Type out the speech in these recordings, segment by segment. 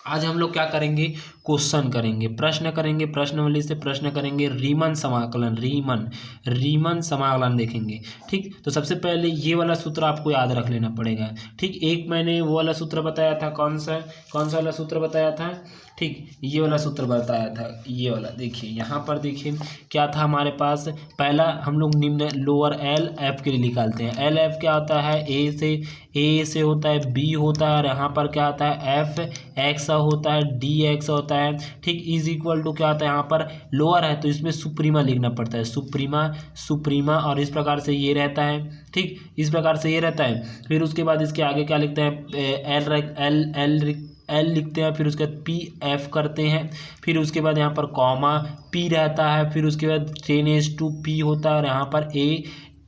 आज हम लोग क्या करेंगे, क्वेश्चन करेंगे, प्रश्न करेंगे, प्रश्नावली से प्रश्न करेंगे, रीमन समाकलन, रीमन समाकलन देखेंगे। ठीक, तो सबसे पहले ये वाला सूत्र आपको याद रख लेना पड़ेगा। ठीक, एक मैंने वो वाला सूत्र बताया था, कौन सा वाला सूत्र बताया था, ठीक, ये वाला सूत्र बताया था, ये वाला देखिए, यहाँ पर देखिए क्या था हमारे पास। पहला हम लोग निम्न लोअर एल एफ के लिए निकालते हैं। एल एफ क्या होता है, ए से होता है, बी होता है, और यहाँ पर क्या होता है, एफ एक्स होता है, डी एक्स होता है। ठीक, इज इक्वल टू क्या होता है, यहाँ पर लोअर है तो इसमें सुप्रीमा लिखना पड़ता है, सुप्रीमा, और इस प्रकार से ये रहता है। ठीक, इस प्रकार से ये रहता है। फिर उसके बाद इसके आगे क्या लिखते हैं, एल लिखते हैं, फिर उसके बाद पी एफ करते हैं, फिर उसके बाद यहाँ पर कॉमा पी रहता है, फिर उसके बाद 10⁻² होता है, और यहाँ पर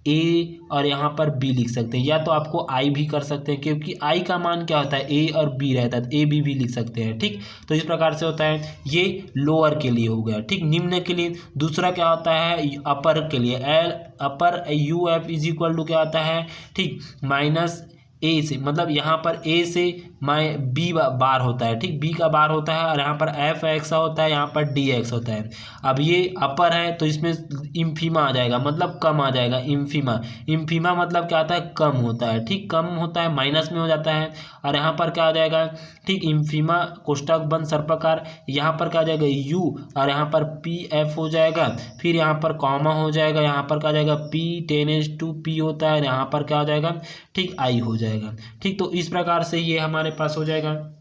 ए और यहाँ पर बी लिख सकते हैं, या तो आपको आई भी कर सकते हैं, क्योंकि आई का मान क्या होता है, ए और बी रहता है, ए बी भी लिख सकते हैं। ठीक, तो इस प्रकार से होता है, ये लोअर के लिए हो गया। ठीक, निम्न के लिए दूसरा क्या होता है, अपर के लिए L upper U F is equal to क्या होता है, ठीक, माइनस ए से, मतलब यहाँ पर ए से बी बार होता है। ठीक, बी का बार होता है, और यहाँ पर एफ एक्स होता है, यहाँ पर डी एक्स होता है। अब ये अपर है तो इसमें इम्फीमा आ जाएगा, मतलब कम आ जाएगा, इम्फीमा मतलब क्या होता है, कम होता है। ठीक, कम होता है, माइनस में हो जाता है, और यहाँ पर क्या आ जाएगा, ठीक, इम्फीमा कोष्टक बंद सर्पाकार, यहाँ पर क्या आ जाएगा, यू, और यहाँ पर पी एफ हो जाएगा, फिर यहाँ पर कॉमा हो जाएगा, यहाँ पर क्या आ जाएगा, पी 10⁻² होता है, यहाँ पर क्या हो जाएगा, ठीक, आई हो जाएगा। ठीक, तो इस प्रकार से ये हमारे पास हो जाएगा,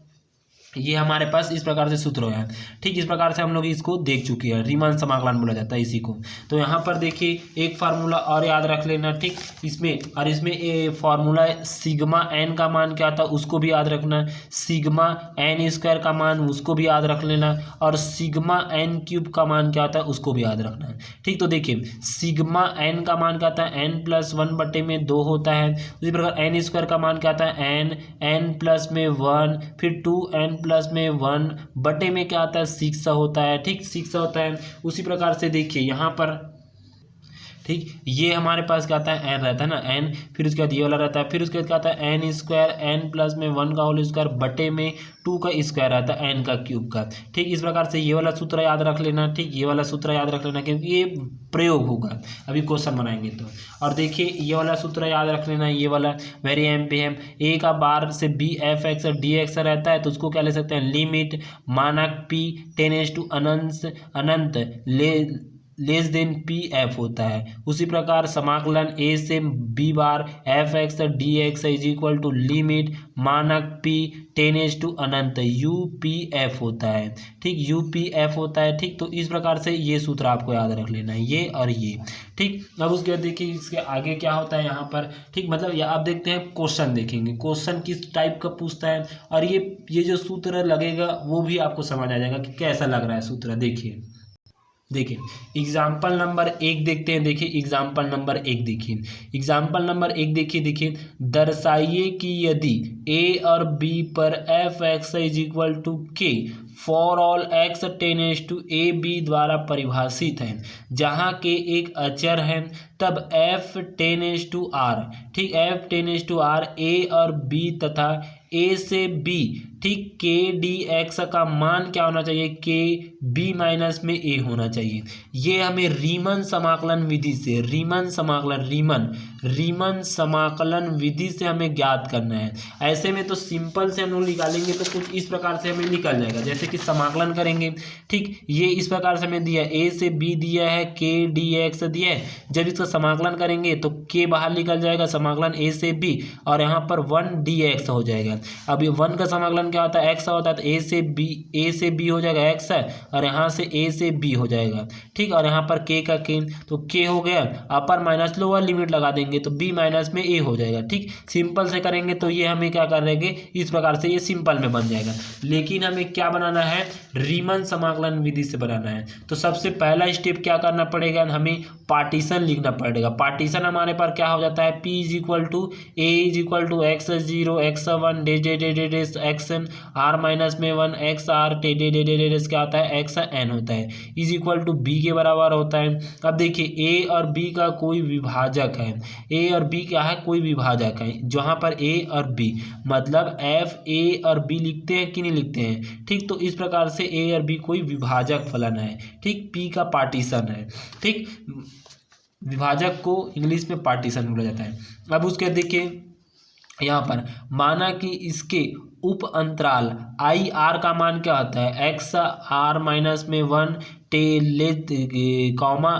ये हमारे पास इस प्रकार से सूत्र है। ठीक, इस प्रकार से हम लोग इसको देख चुके हैं, रीमान समाकलन बोला जाता है इसी को। तो यहाँ पर देखिए एक फार्मूला और याद रख लेना। ठीक, इसमें फार्मूला सिग्मा एन का मान क्या था उसको भी याद रखना, सिग्मा एन स्क्वायर का मान उसको भी याद रख लेना, और सिग्मा एन क्यूब का मान क्या था उसको भी याद रखना है। ठीक, तो देखिए सिग्मा एन का मान क्या था, n+1/2 होता है। उसी प्रकार एन स्क्वायर का मान क्या था, n+1, फिर 2n+1 बटे में क्या आता है, 6 होता है। ठीक, 6 होता है। उसी प्रकार से देखिए यहाँ पर, ठीक, ये हमारे पास क्या आता है, एन रहता है ना, एन, फिर उसके बाद ये वाला रहता है, फिर उसके बाद क्या आता है, एन स्क्वायर, n+1 का होल स्क्वायर बटे में 2 का स्क्वायर रहता है, एन का क्यूब का। ठीक, इस प्रकार से ये वाला सूत्र याद रख लेना। ठीक, ये वाला सूत्र याद रख लेना, क्योंकि ये प्रयोग होगा अभी क्वेश्चन बनाएंगे तो। और देखिए ये वाला सूत्र याद रख लेना, ये वाला वेरी एम ए का बार से B F x D X रहता है, तो उसको क्या ले सकते हैं, लिमिट मानक पी 10⁻∞ अनंत लेस देन पी एफ होता है। उसी प्रकार समाकलन ए से B bar F x D x is equal to limit मानक पी 10⁻∞ यू पी एफ होता है। ठीक, यू पी एफ होता है। ठीक, तो इस प्रकार से ये सूत्र आपको याद रख लेना है, ये और ये। ठीक, अब उसके बाद देखिए इसके आगे क्या होता है यहाँ पर। ठीक, मतलब आप देखते हैं क्वेश्चन देखेंगे, क्वेश्चन किस टाइप का पूछता है, और ये जो सूत्र लगेगा वो भी आपको समझ आ जाएगा कि कैसा लग रहा है सूत्र। देखिए एग्जाम्पल नंबर 1 देखते हैं। देखिए एग्जाम्पल नंबर 1 देखिए, एग्जाम्पल नंबर 1 देखिए, दर्शाइए कि यदि ए और बी पर F X is equal to K for all X 10⁻⁴ द्वारा परिभाषित है, जहाँ के एक अचर है, तब एफ 10⁻⁴, ठीक, एफ 10⁻⁴ ए और बी तथा ए से बी, ठीक, के डी एक्स का मान क्या होना चाहिए, के बी माइनस में ए होना चाहिए। ये हमें रीमन समाकलन विधि से, रीमन समाकलन विधि से हमें ज्ञात करना है। ऐसे में तो सिंपल से हम लोग निकालेंगे तो कुछ इस प्रकार से हमें निकल जाएगा, जैसे कि समाकलन करेंगे। ठीक, ये इस प्रकार से हमें दिया है, ए से बी दिया है, के डी एक्स दिया है। जब इसका समाकलन करेंगे तो के बाहर निकल जाएगा, समाकलन ए से बी, और यहाँ पर 1 डी एक्स हो जाएगा। अब ये 1 का समाकलन क्या होता है, एक्स होता है, तो ए से बी हो जाएगा एक्स है, और यहाँ से ए से बी हो जाएगा। ठीक, और यहाँ पर के का के, तो के हो गया, अपर माइनस लोअर लिमिट लगा देंगे तो बी माइनस में ए हो जाएगा। ठीक, सिंपल से करेंगे तो ये हमें क्या करेंगे, इस प्रकार से ये सिंपल में बन जाएगा। लेकिन हमें क्या बनाना है, रीमन समाकलन विधि से बनाना है। तो सबसे पहला स्टेप क्या करना पड़ेगा, हमें पार्टीशन लिखना पड़ेगा। पार्टीशन हमारे पर क्या हो जाता है, P is equal to A is equal to x0 x1 x R minus में 1 एक्स आर टेडेडेडेडेस क्या होता है एक्स एन होता है इज इक्वल टू बी के बराबर होता है। अब देखिए ए और बी का कोई विभाजक है, ए और बी क्या है कोई विभाजक है, जहाँ पर ए और बी मतलब एफ ए और बी लिखते हैं कि नहीं लिखते हैं, ठीक। तो इस प्रकार से ए और बी कोई विभाजक फलन है, ठीक। पी का पार्टीशन है, ठीक। विभाजक को इंग्लिश में पार्टीशन बोला जाता है। अब उसके देखिए यहाँ पर माना कि इसके उप अंतराल आई आर का मान क्या होता है एक्स आर माइनस में 1 टेलेट कॉमा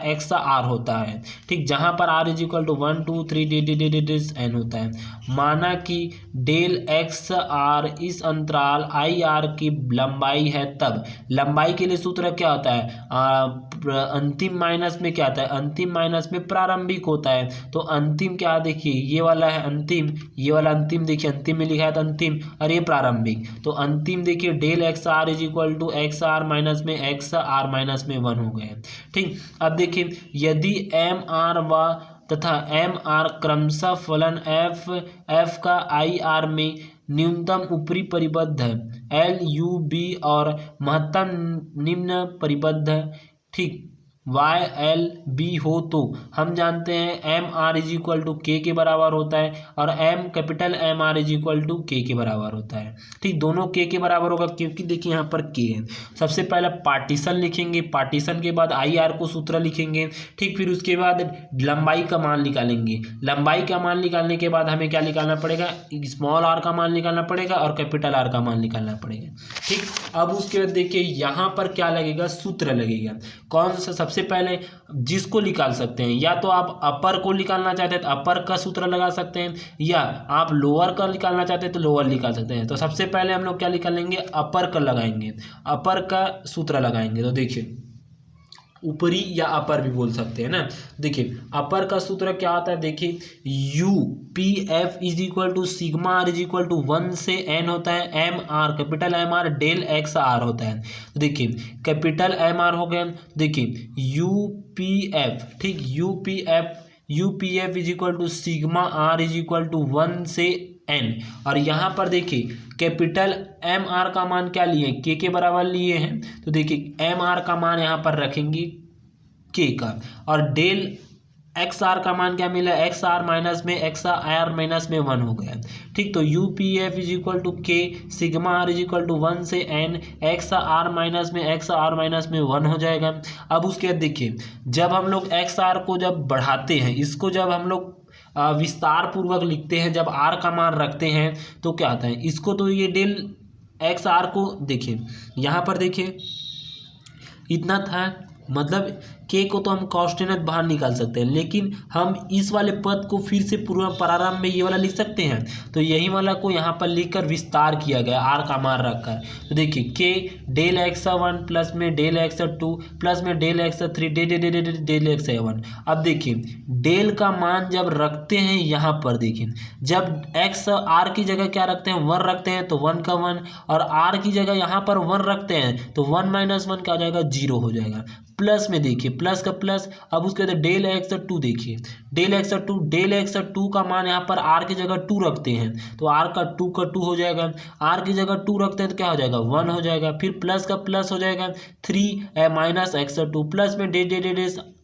एक्स आर होता है, ठीक। जहाँ पर R is equal to 1 2 3 D N होता है। माना कि डेल एक्स आर इस अंतराल आई आर की लंबाई है, तब लंबाई के लिए सूत्र क्या होता है अंतिम माइनस में क्या आता है अंतिम माइनस में प्रारंभिक होता है। तो अंतिम क्या देखिए ये वाला है अंतिम, ये वाला अंतिम देखिए अंतिम में लिखा है तो अंतिम और ये प्रारंभिक, तो अंतिम देखिए del X R is equal to X are minus में एक्स आर माइनस में 1 हो गए, ठीक। अब देखिए यदि एम आर व तथा एम आर क्रमशः फलन एफ का आई आर में न्यूनतम ऊपरी परिबद्ध है एल यू बी और महत्तम निम्न परिबद्ध है, ठीक, वाई एल बी हो, तो हम जानते हैं M R is equal to के बराबर होता है और M capital M R is equal to के बराबर होता है, ठीक। दोनों के बराबर होगा क्योंकि देखिए यहाँ पर के है। सबसे पहले पार्टीशन लिखेंगे, पार्टीशन के बाद आई आर को सूत्र लिखेंगे, ठीक। फिर उसके बाद लंबाई का मान निकालेंगे, लंबाई का मान निकालने के बाद हमें क्या निकालना पड़ेगा स्मॉल आर का मान निकालना पड़ेगा और कैपिटल आर का मान निकालना पड़ेगा, ठीक। अब उसके बाद देखिए यहाँ पर क्या लगेगा सूत्र लगेगा, कौन सा सबसे पहले जिसको निकाल सकते हैं, या तो आप अपर को निकालना चाहते हैं तो अपर का सूत्र लगा सकते हैं, या आप लोअर का निकालना चाहते हैं तो लोअर निकाल सकते हैं। तो सबसे पहले हम लोग क्या निकालेंगे अपर का लगाएंगे, अपर का सूत्र लगाएंगे। तो देखिए ऊपरी या अपर भी बोल सकते हैं ना। देखिए अपर का सूत्र क्या होता है, देखिए U P F is equal to sigma are is equal to 1 से एन होता है M R capital M R del X R होता है। तो देखिए कैपिटल एम आर हो गया, देखिए यू पी एफ, ठीक, U P F is equal to sigma are is equal to 1 से एन, और यहाँ पर देखिए कैपिटल एम आर का मान क्या लिए के बराबर लिए हैं, तो देखिए एम आर का मान यहाँ पर रखेंगे के का, और डेल एक्स आर का मान क्या मिला एक्स आर माइनस में एक्स आर माइनस में 1 हो गया, ठीक। तो U P F is equal to K sigma are is equal to 1 से एन एक्स आर माइनस में एक्स आर माइनस में 1 हो जाएगा। अब उसके बाद देखिए जब हम लोग एक्स आर को जब बढ़ाते हैं, इसको जब हम लोग विस्तार पूर्वक लिखते हैं, जब आर का मान रखते हैं तो क्या आता है इसको, तो ये डेल एक्स आर को देखिए यहाँ पर देखिए इतना था, मतलब के को तो हम कॉन्स्टेंट बाहर निकाल सकते हैं, लेकिन हम इस वाले पद को फिर से पूर्व प्रारंभ में ये वाला लिख सकते हैं, तो यही वाला को यहाँ पर लिखकर विस्तार किया गया आर का मान रखकर। तो देखिए के डेल एक्स 1 प्लस में डेल एक्स 2 प्लस में डेल एक्स 3 डेल एक्स 1। अब देखिए डेल का मान जब रखते हैं यहाँ पर, देखिए जब एक्स आर की जगह क्या रखते हैं 1 रखते हैं तो 1 का 1, और आर की जगह यहाँ पर 1 रखते हैं तो 1 माइनस 1 क्या हो जाएगा 0 हो जाएगा, प्लस में देखिए प्लस का प्लस। अब उसके बाद डेल एक्स 2 देखिए डेल एक्स 2 का मान यहाँ पर आर की जगह 2 रखते हैं तो आर का 2 हो जाएगा, आर की जगह 2 रखते हैं तो क्या हो जाएगा 1 हो जाएगा, फिर प्लस का प्लस हो जाएगा 3 माइनस एक्स 2 प्लस में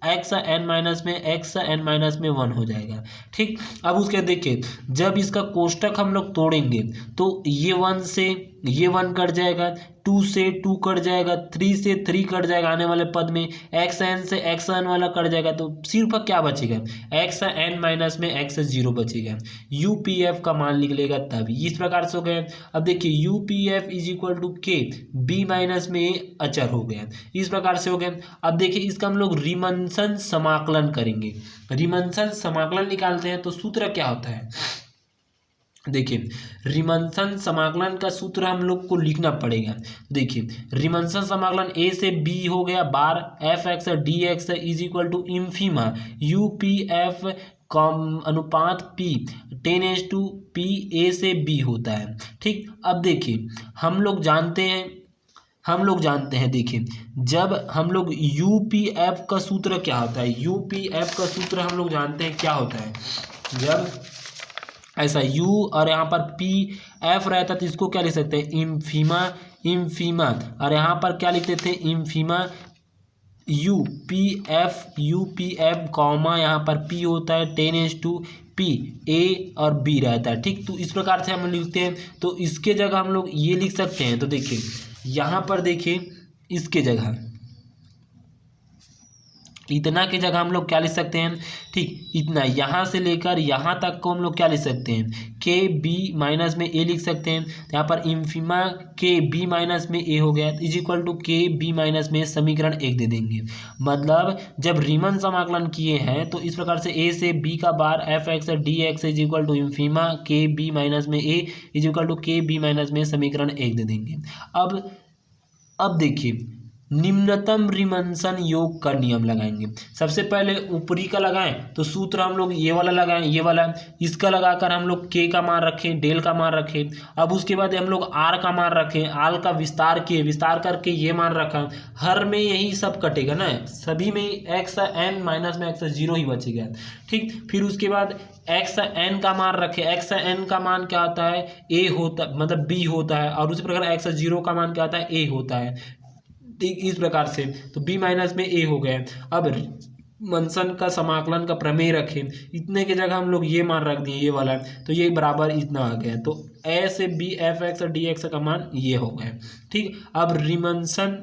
एक्स एन माइनस में एक्स एन माइनस में 1 हो जाएगा, ठीक। अब उसके देखिए जब इसका कोष्टक हम लोग तोड़ेंगे तो ये 1 से ये 1 कट जाएगा, 2 से 2 कट जाएगा, 3 से 3 कट जाएगा आने वाले पद में, एक्स एन से एक्स एन वाला कट जाएगा, तो सिर्फ क्या बचेगा एक्स एन माइनस में एक्स 0 बचेगा। यू पी एफ का मान लिख लेगा तब इस प्रकार से हो गया। अब देखिए U P F is equal to के बी माइनस में अचर हो गया, इस प्रकार से हो गया। अब देखिए इसका हम लोग रिमनसन समाकलन करेंगे, रिमनसन समाकलन निकालते हैं तो सूत्र क्या होता है, देखिए रिमनसन समाकलन का सूत्र हम लोग को लिखना पड़ेगा। देखिए रिमनसन समाकलन ए से बी हो गया bar F x D x is equal to infima U P F अनुपात पी 10:p ए से बी होता है, ठीक। अब देखिए हम लोग जानते हैं देखिए जब हम लोग यू पी एफ का सूत्र क्या होता है, यू पी एफ का सूत्र हम लोग जानते हैं क्या होता है, जब ऐसा u और यहाँ पर पी एफ रहता तो इसको क्या लिख सकते हैं, इम्फीमा, इम्फीमा। और यहाँ पर क्या लिखते थे, इम्फीमा यू पी एफ कॉमा यहाँ पर पी होता है 10:p ए और बी रहता है। ठीक, तो इस प्रकार से हम लिखते हैं। तो इसके जगह हम लोग ये लिख सकते हैं। तो देखिए यहाँ पर देखिए इसके जगह इतना की जगह हम लोग क्या लिख सकते हैं, ठीक, इतना यहाँ से लेकर यहाँ तक को हम लोग क्या लिख सकते हैं, के बी माइनस में ए लिख सकते हैं। तो यहाँ पर इन्फीमा के बी माइनस में ए हो गया इज इक्वल टू के बी माइनस में समीकरण 1 दे देंगे। मतलब जब रीमन समाकलन किए हैं तो इस प्रकार से ए से बी का bar F x D x is equal to infima K B minus में ए इज इक्वल टू के बी माइनस में समीकरण 1 दे देंगे। अब देखिए निम्नतम रिमंसन योग का नियम लगाएंगे। सबसे पहले ऊपरी का लगाएं तो सूत्र हम लोग ये वाला लगाएं, ये वाला, इसका लगाकर हम लोग के का मान रखें, डेल का मान रखें। अब उसके बाद हम लोग आर का मान रखें, आर का विस्तार किए, विस्तार करके ये मान रखा। हर में यही सब कटेगा ना, सभी में एक्स एन माइनस में एक्स 0 ही बचेगा। ठीक, फिर उसके बाद एक्स एन का मान रखे, एक्स एन का मान क्या होता है, ए होता मतलब बी होता है। और उसी प्रकार एक्स 0 का मान क्या होता है, ए होता है। ठीक, इस प्रकार से तो b माइनस में a हो गए। अब मंसन का समाकलन का प्रमेय रखें, इतने की जगह हम लोग ये मान रख दिए, ये वाला, तो ये बराबर इतना आ गया। तो a से b एफ एक्स और डी एक्स का मान ये हो गए। ठीक, अब रिमंसन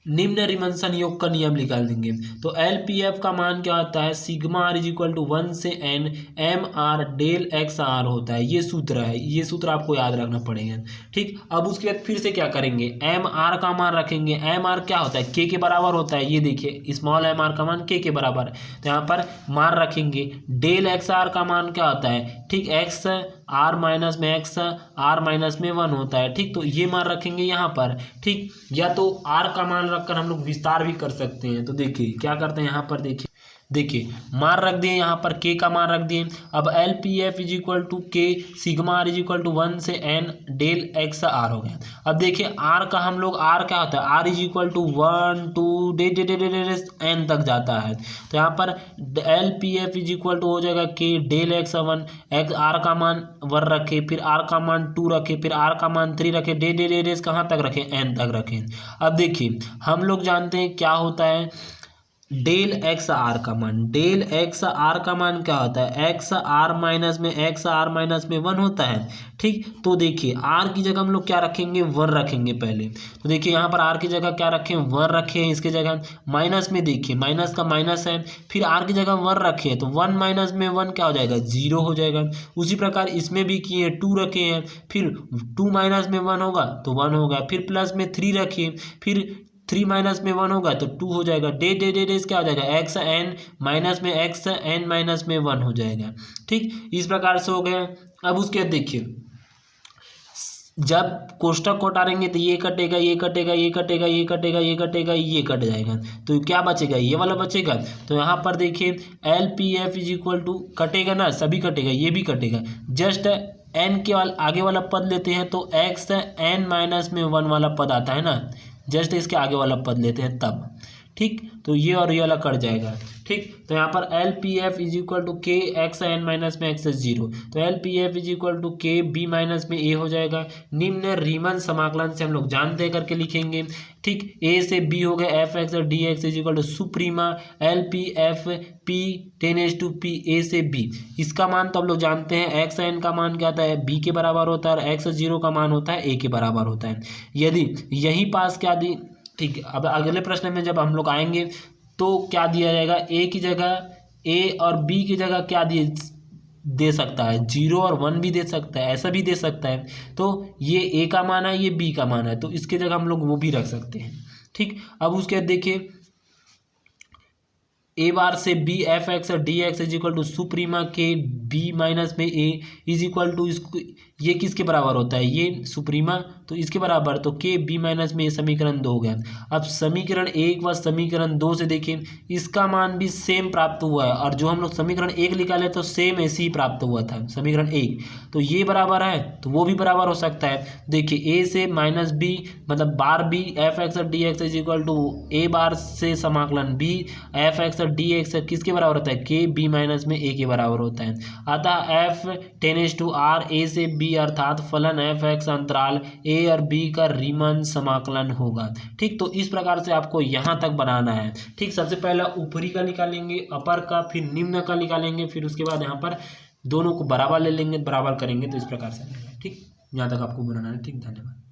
निम्न रिमंसन योग का नियम निकाल देंगे। तो एल पी एफ का मान क्या होता है, sigma are is equal to 1 से n M R del X R होता है। ये सूत्र है, ये सूत्र आपको याद रखना पड़ेगा। ठीक, अब उसके बाद फिर से क्या करेंगे, एम आर का मान रखेंगे। एम आर क्या होता है, के के बराबर होता है। ये देखिए स्मॉल एम आर का मान के बराबर, तो यहाँ पर मान रखेंगे। डेल एक्स आर का मान क्या होता है, ठीक, एक्स आर माइनस में एक्स आर माइनस में 1 होता है। ठीक, तो ये मान रखेंगे यहाँ पर। ठीक, या तो आर का मान रखकर हम लोग विस्तार भी कर सकते हैं। तो देखिए क्या करते हैं, यहाँ पर देखिए मान रख दिए, यहाँ पर के का मान रख दिए। अब L P F is equal to K sigma are is equal to 1 से n डेल एक्स आर हो गया। अब देखिए आर का हम लोग, आर क्या होता है, आर इज इक्वल टू 1 2 डे डे डे डे डे n तक जाता है। तो यहाँ पर L P F is equal to हो जाएगा के डेल एक्स 1 एक्स, आर का मान 1 रखे, फिर आर का मान 2 रखे, फिर आर का मान 3 रखे, डे डे डे डे कहाँ तक रखें, n तक रखें। अब देखिए हम लोग जानते हैं क्या होता है डेल एक्स आर का मान। डेल एक्स आर का मान क्या होता है, एक्स आर माइनस में एक्स आर माइनस में 1 होता है। ठीक, तो देखिए आर की जगह हम लोग क्या रखेंगे, 1 रखेंगे पहले। तो देखिए यहाँ पर आर की जगह क्या रखें, 1 रखे हैं। इसके जगह माइनस में देखिए माइनस का माइनस है, फिर आर की जगह 1 रखे हैं, तो 1 माइनस में 1 क्या हो जाएगा, 0 हो जाएगा। उसी प्रकार इसमें भी किए 2 रखे हैं, फिर 2 माइनस में 1 होगा तो 1 होगा, फिर प्लस में 3 रखिए, फिर 3 माइनस में 1 होगा तो 2 हो जाएगा। डे डे डे डेज क्या हो जाएगा, एक्स एन माइनस में एक्स एन माइनस में 1 हो जाएगा। ठीक, इस प्रकार से हो गया। अब उसके बाद देखिए जब कोष्टक को हटाएंगे तो ये कटेगा, ये कटेगा, ये कटेगा, ये कटेगा, ये कटेगा, ये कट जाएगा, तो क्या बचेगा, ये वाला बचेगा। तो यहाँ पर देखिए L P F is equal to कटेगा ना, सभी कटेगा, ये भी कटेगा। जस्ट एन के आगे वाला पद लेते हैं तो एक्स एन माइनस में 1 वाला पद आता है ना, जस्ट इसके आगे वाला पद लेते हैं तब। ठीक, तो ये और ये वाला कट जाएगा। ठीक, तो यहाँ पर L P F is equal to के एक्स एन माइनस में एक्स 0, तो L P F is equal to के बी माइनस में ए हो जाएगा। निम्न रीमन समाकलन से हम लोग जानते करके लिखेंगे। ठीक, ए से बी हो गया एफ एक्स और d x is equal to suprema L P F P 10:p a से बी। इसका मान तो हम लोग जानते हैं, एक्स एन का मान क्या होता है, बी के बराबर होता है, और एक्स 0 का मान होता है ए के बराबर होता है। यदि यही पास क्या दी, ठीक, अब अगले प्रश्न में जब हम लोग आएंगे तो क्या दिया जाएगा, ए की जगह ए और बी की जगह क्या दे सकता है, 0 और 1 भी दे सकता है, ऐसा भी दे सकता है। तो ये ए का मान है, ये बी का मान है, तो इसके जगह हम लोग वो भी रख सकते हैं। ठीक, अब उसके बाद देखिए ए बार से बी एफ एक्स और d x is equal to suprema K B minus में ए इज इक्वल टू, ये किसके बराबर होता है, ये सुप्रीमा, तो इसके बराबर, तो के बी माइनस में ये समीकरण 2 हो गया। अब समीकरण 1 व समीकरण 2 से देखिए इसका मान भी सेम प्राप्त हुआ है, और जो हम लोग समीकरण 1 निकाले तो सेम ऐसे ही प्राप्त हुआ था समीकरण 1, तो ये बराबर है तो वो भी बराबर हो सकता है। देखिए ए से माइनस बी मतलब bar b F x D x is equal to a bar से समाकलन b F x D x किसके बराबर होता है, के बी माइनस में ए के बराबर होता है। अतः F tense to R A से बी अर्थात फलन एफ एक्स अंतराल ए और बी का रीमान समाकलन होगा। ठीक, तो इस प्रकार से आपको यहाँ तक बनाना है। ठीक, सबसे पहले ऊपरी का निकालेंगे, अपर का, फिर निम्न का निकालेंगे, फिर उसके बाद यहाँ पर दोनों को बराबर ले लेंगे, बराबर करेंगे, तो इस प्रकार से। ठीक, यहाँ तक आपको बनाना है। ठीक, धन्यवाद।